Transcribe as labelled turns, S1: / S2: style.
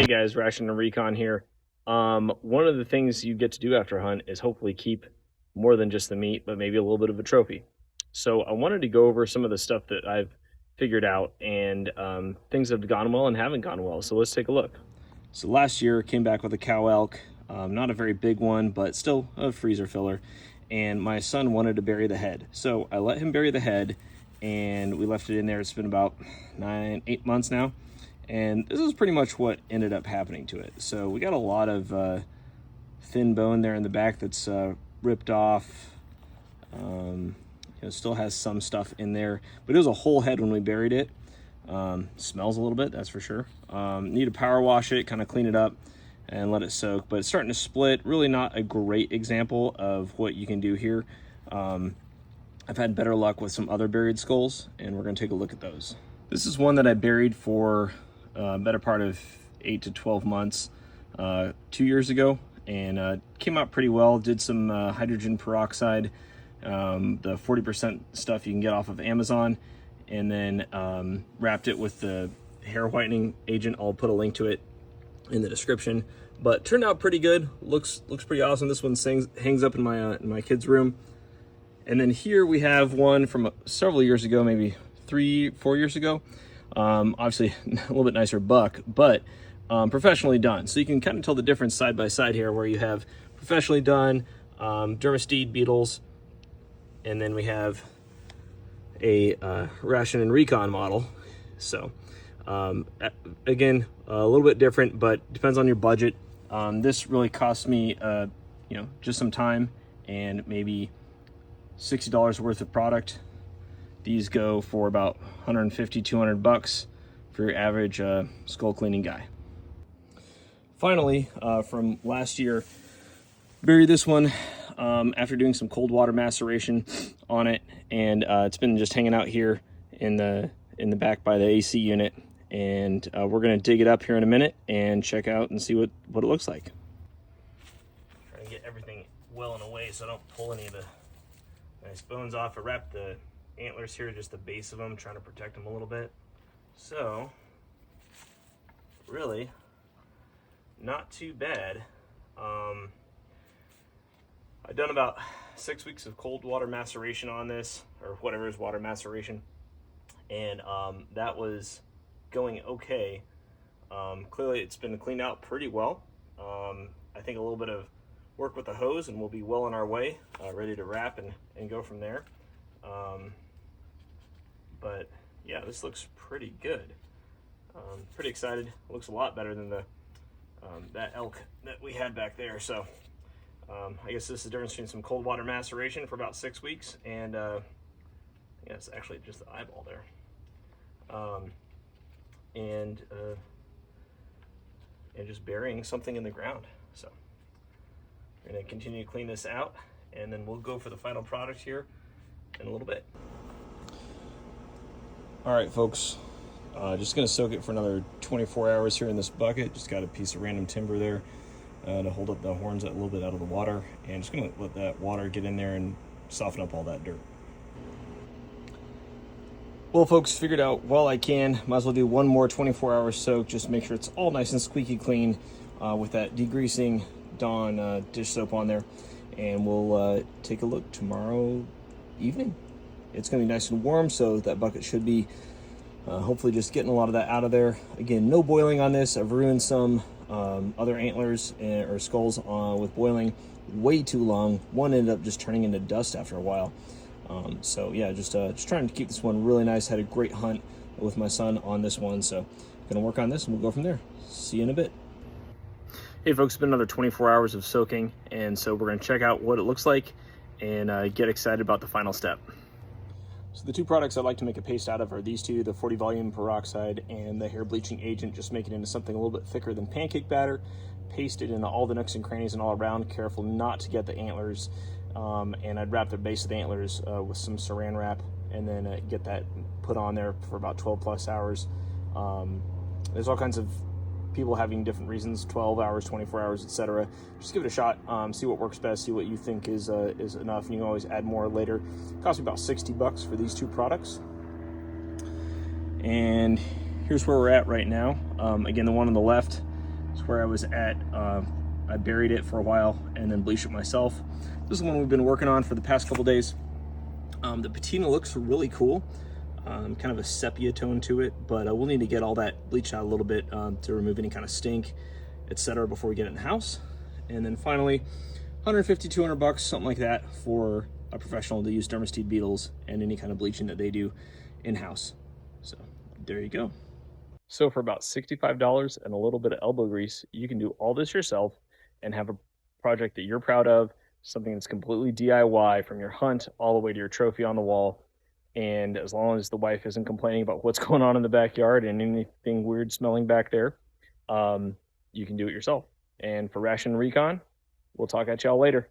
S1: Hey guys, Ration and Recon here. One of the things you get to do after a hunt is hopefully keep more than just the meat, but maybe a little bit of a trophy. So I wanted to go over some of the stuff that I've figured out and things that have gone well and haven't gone well. So let's take a look. So last year came back with a cow elk, not a very big one, but still a freezer filler. And my son wanted to bury the head. So I let him bury the head and we left it in there. It's been about 8 months now. And this is pretty much what ended up happening to it. So we got a lot of thin bone there in the back that's ripped off. Still has some stuff in there, but it was a whole head when we buried it. Smells a little bit, that's for sure. Need to power wash it, kind of clean it up and let it soak, but it's starting to split. Really not a great example of what you can do here. I've had better luck with some other buried skulls, and we're gonna take a look at those. This is one that I buried for better part of 8 to 12 months 2 years ago, and came out pretty well. Did some hydrogen peroxide, the 40% stuff you can get off of Amazon, and then wrapped it with the hair whitening agent. I'll put a link to it in the description, but turned out pretty good. Looks pretty awesome. This one hangs up in my kids' room. And then here we have one from several years ago, maybe 3-4 years ago. Obviously a little bit nicer buck, but professionally done. So you can kind of tell the difference side by side here, where you have professionally done Dermasteed beetles, and then we have a Ration and Recon model. So again, a little bit different, but depends on your budget. This really cost me just some time and maybe $60 worth of product. These go for about 150, 200 bucks for your average skull cleaning guy. Finally, from last year, buried this one after doing some cold water maceration on it, and it's been just hanging out here in the back by the AC unit, and we're gonna dig it up here in a minute and check out and see what it looks like. Trying to get everything well and away so I don't pull any of the nice bones off. I wrapped the antlers here, just the base of them, trying to protect them a little bit. So really not too bad. I've done about 6 weeks of cold water maceration on this, or whatever is water maceration, and that was going okay. Clearly it's been cleaned out pretty well. I think a little bit of work with the hose and we'll be well on our way, ready to wrap and go from there. But yeah, this looks pretty good. Pretty excited. Looks a lot better than that elk that we had back there. So I guess this is the difference between some cold water maceration for about 6 weeks and yeah, it's actually just the eyeball there. And just burying something in the ground. So we're gonna continue to clean this out, and then we'll go for the final product here in a little bit. All right, folks, just gonna soak it for another 24 hours here in this bucket. Just got a piece of random timber there to hold up the horns a little bit out of the water, and just gonna let that water get in there and soften up all that dirt. Well, folks, figured out while I can, might as well do one more 24-hour soak, just make sure it's all nice and squeaky clean with that degreasing Dawn dish soap on there, and we'll take a look tomorrow evening. It's gonna be nice and warm, so that bucket should be hopefully just getting a lot of that out of there. Again, no boiling on this. I've ruined some other antlers or skulls with boiling way too long. One ended up just turning into dust after a while. So yeah, just trying to keep this one really nice. Had a great hunt with my son on this one, so gonna work on this and we'll go from there. See you in a bit. Hey folks, it's been another 24 hours of soaking, and so we're gonna check out what it looks like and get excited about the final step. So the two products I'd like to make a paste out of are these two, the 40 volume peroxide and the hair bleaching agent. Just make it into something a little bit thicker than pancake batter. Paste it in all the nooks and crannies and all around. Careful not to get the antlers. And I'd wrap the base of the antlers with some saran wrap, and then get that put on there for about 12 plus hours. There's all kinds of people having different reasons, 12 hours, 24 hours, etc. Just give it a shot, see what works best, see what you think is enough, and you can always add more later. It cost me about 60 bucks for these two products. And here's where we're at right now. Again, the one on the left, It's where I was at. I buried it for a while and then bleached it myself. This is one we've been working on for the past couple days. The patina looks really cool, kind of a sepia tone to it, but we'll need to get all that bleached out a little bit to remove any kind of stink, etc. before we get it in the house. And then finally, 150, 200 bucks, something like that, for a professional to use Dermastid beetles and any kind of bleaching that they do in-house. So there you go. So for about $65 and a little bit of elbow grease, you can do all this yourself and have a project that you're proud of, something that's completely DIY, from your hunt all the way to your trophy on the wall. And as long as the wife isn't complaining about what's going on in the backyard and anything weird smelling back there, you can do it yourself. And for Ration Recon, we'll talk at y'all later.